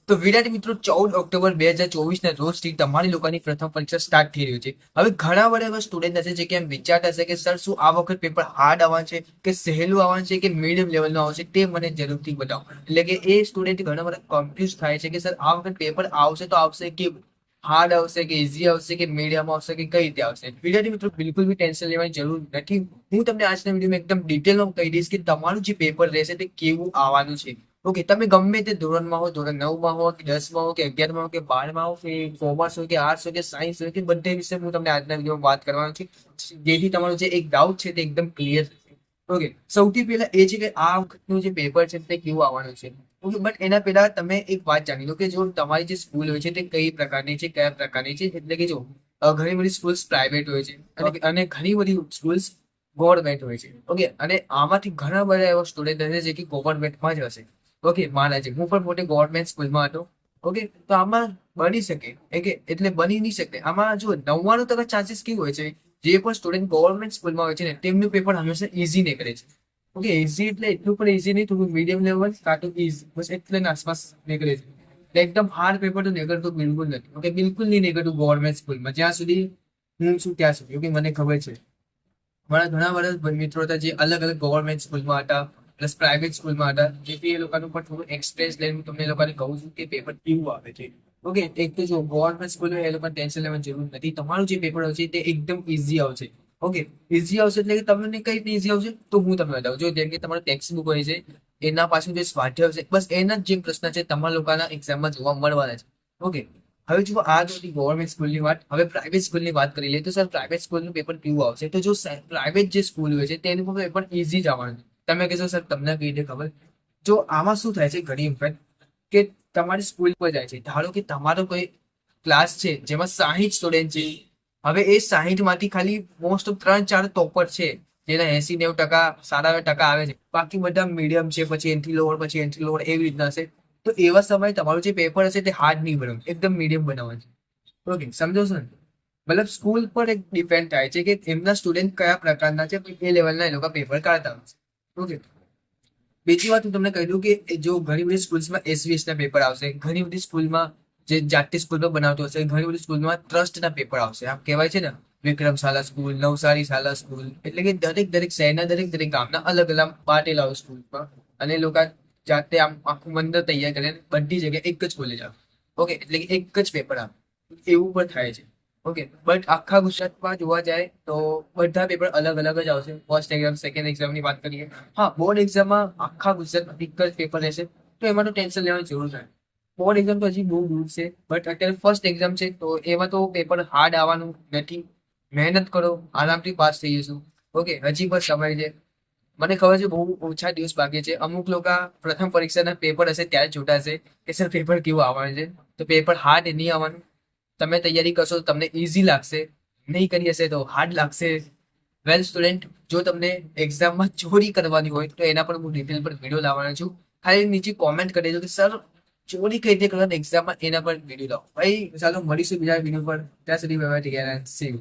તો વિદ્યાર્થી મિત્રો 14 ઓક્ટોબર 2024 રોજથી તમારી લોકોની પ્રથમ પરીક્ષા સ્ટાર્ટ થઈ રહી છે. હવે ઘણા બધા એવા સ્ટુડન્ટ હશે જે કે એમ વિચારતા હશે કે સર શું આ વખત પેપર હાર્ડ આવવાનું છે કે સહેલું આવવાનું છે કે મીડિયમ લેવલનું આવશે, તે મને જરૂરથી બતાવો. એટલે કે એ સ્ટુડન્ટ ઘણા બધા કન્ફ્યુઝ થાય છે કે સર આ વખત પેપર આવશે તો આવશે કે હાર્ડ આવશે કે ઇઝી આવશે કે મીડિયમ આવશે કે કઈ રીતે આવશે. વિદ્યાર્થી મિત્રો બિલકુલ બી ટેન્શન લેવાની જરૂર નથી. હું તમને આજના વિડીયોમાં એકદમ ડિટેલમાં કહી દઈશ કે તમારું જે પેપર રહેશે તે કેવું આવવાનું છે. ઓકે, તમે ગમે તે ધોરણમાં હો, ધોરણ 9માં હો કે 10માં હો કે 11માં હો કે 12માં હો કે કોમર્સ હોય કે આર્ટ્સ હોય કે સાયન્સ હોય કે બધા વિશે હું તમને આજના વિડીયોમાં વાત કરવાનો છું, જેથી તમારો જે એક ડાઉટ છે તે એકદમ ક્લિયર થશે. ઓકે, સૌથી પહેલા એ છે કે આ વખતનું જે પેપર છે તે કેવું આવવાનું છે. ઓકે, બટ એના પહેલા તમે એક વાત જાણી લો કે જો તમારી જે સ્કૂલ હોય છે તે કઈ પ્રકારની છે, કયા પ્રકારની છે. એટલે કે જો ઘણી બધી સ્કૂલ્સ પ્રાઇવેટ હોય છે અને ઘણી બધી સ્કૂલ્સ ગવર્મેન્ટ હોય છે. ઓકે, અને આમાંથી ઘણા બધા એવા સ્ટુડન્ટ હશે જે કે ગવર્મેન્ટમાં જ હશે. ઓકે, માના છે હું પણ પોતે ગવર્મેન્ટ સ્કૂલમાં હતો. ઓકે, તો આમાં બની શકે એટલે બની નહીં શકે. આમાં જો 99% ચાન્સીસ કેવું હોય છે, જે પણ સ્ટુડન્ટ ગવર્મેન્ટ સ્કૂલમાં હોય છે ને તેમનું પેપર હંમેશા ઇઝી નીકળે છે. ઓકે, ઇઝી એટલે એટલું પણ ઇઝી નહીં, થોડું મીડિયમ લેવલ કાં તો ઇઝી, બસ એટલે આસપાસ નીકળે છે. એટલે એકદમ હાર્ડ પેપર તો નીકળતું બિલકુલ નથી. ઓકે, બિલકુલ નહીં નીકળતું ગવર્મેન્ટ સ્કૂલમાં, જ્યાં સુધી હું છું ત્યાં સુધી. ઓકે, મને ખબર છે મારા ઘણા બધા મિત્રો હતા જે અલગ અલગ ગવર્મેન્ટ સ્કૂલમાં હતા પ્લસ પ્રાઇવેટ સ્કૂલમાં હતા, જેથી એ લોકોનું પણ થોડું એક્સપિરિયન્સ લઈને હું તમને એ લોકોને કહું છું કે પેપર કેવું આવે છે. ઓકે, એક તો જો ગવર્મેન્ટ સ્કૂલ એ લોકોને ટેન્શન લેવાની જરૂર નથી. તમારું જે પેપર આવશે તે એકદમ ઇઝી આવશે. ઓકે, ઇઝી આવશે એટલે કે તમને કઈ રીતે ઇઝી આવશે તો હું તમને બતાવું. જો જેમ કે તમારું ટેક્સ્ટ બુક હોય છે, એના પાછળ જે સ્વાધ્યાય હશે બસ એના જ જે પ્રશ્ન છે તમારા લોકોના એક્ઝામમાં જોવા મળવાના છે. ઓકે, હવે જો આ હતી ગવર્મેન્ટ સ્કૂલની વાત. હવે પ્રાઇવેટ સ્કૂલની વાત કરી લઈએ તો સર પ્રાઇવેટ સ્કૂલનું પેપર કેવું આવશે. તો જો પ્રાઇવેટ જે સ્કૂલ હોય છે તેનું પેપર ઇઝી જ આવવાનું છે. તમે કહેશો સર તમને કઈ રીતે ખબર. જો આમાં શું થાય છે ઘણી વખત કે તમારી સ્કૂલ પર જાય છે, ધારો કે તમારો કોઈ ક્લાસ છે જેમાં 60 સ્ટુડન્ટ છે. હવે એ 60 માંથી ખાલી મોસ્ટ ઓફ 3-4 ટોપર છે, જેના 80-90% સારા ટકા આવે છે. બાકી બધા મીડિયમ છે, પછી એન્ટ્રી લોવર એવી રીતના હશે. તો એવા સમયે તમારું જે પેપર હશે તે હાર્ડ નહીં બનાવવાનું, એકદમ મીડિયમ બનાવવાનું છે. ઓકે, સમજો છો ને. મતલબ સ્કૂલ પર એક ડિપેન્ડ થાય છે કે એમના સ્ટુડન્ટ કયા પ્રકારના છે, એ લેવલના એ લોકો પેપર કાઢતા હોય છે. ઓકે, બીજી વાત હું તમને કહી દઉં કે જો ઘણી બધી સ્કૂલ્સમાં એસવીએસ ના પેપર આવશે, ઘણી બધી સ્કૂલમાં જે જાતિ સ્કૂલમાં બનાવતો હશે, ઘણી બધી સ્કૂલમાં ટ્રસ્ટના પેપર આવશે. આમ કહેવાય છે ને વિક્રમશાલા સ્કૂલ, નવસારી શાલા સ્કૂલ, એટલે કે દરેક શહેરના દરેક ગામના અલગ અલગ પાટેલા હોય સ્કૂલમાં, અને એ લોકો જાતે આમ આખું મંદિર તૈયાર કરીને બધી જગ્યાએ એક જ કોલેજ આવે. ઓકે, એટલે કે એક જ પેપર આવે, એવું પણ થાય છે. ઓકે, બટ આખા ગુજરાતમાં જોવા જાય તો બધા પેપર અલગ અલગ જ આવશે. ફર્સ્ટ એક્ઝામ, સેકન્ડ એક્ઝામની વાત કરીએ. હા, બોર્ડ એક્ઝામમાં આખા ગુજરાતમાં એક જ પેપર રહેશે, તો એમાં તો ટેન્શન લેવાની જરૂર નથી. બોર્ડ એક્ઝામ તો હજી બહુ દૂર છે, બટ અત્યારે ફર્સ્ટ એક્ઝામ છે તો એમાં તો પેપર હાર્ડ આવવાનું નથી. મહેનત કરો, આરામથી પાસ થઈ જશું. ઓકે, હજી પણ સમય છે. મને ખબર છે બહુ ઓછા દિવસ બાકી છે. અમુક લોકો પ્રથમ પરીક્ષાના પેપર હશે ત્યારે જોટાશે કે સર પેપર કેવું આવવાનું છે. તો પેપર હાર્ડ નહીં આવવાનું. તમે તૈયારી કરશો તો તમને ઇઝી લાગશે, નહીં કરી હશે તો હાર્ડ લાગશે. વેલ સ્ટુડન્ટ, જો તમને એક્ઝામમાં ચોરી કરવાની હોય તો એના પર હું ડિટેલ પર વિડીયો લાવવાનો છું. ખાલી નીચે કોમેન્ટ કરી દેજો કે સર ચોરી કઈ રીતે કરવાની એક્ઝામમાં, એના પર વિડીયો લાવો. ભાઈ ચાલો મળીશું બીજા વિડીયો પર. ત્યાં સુધી bye bye, take care and C you.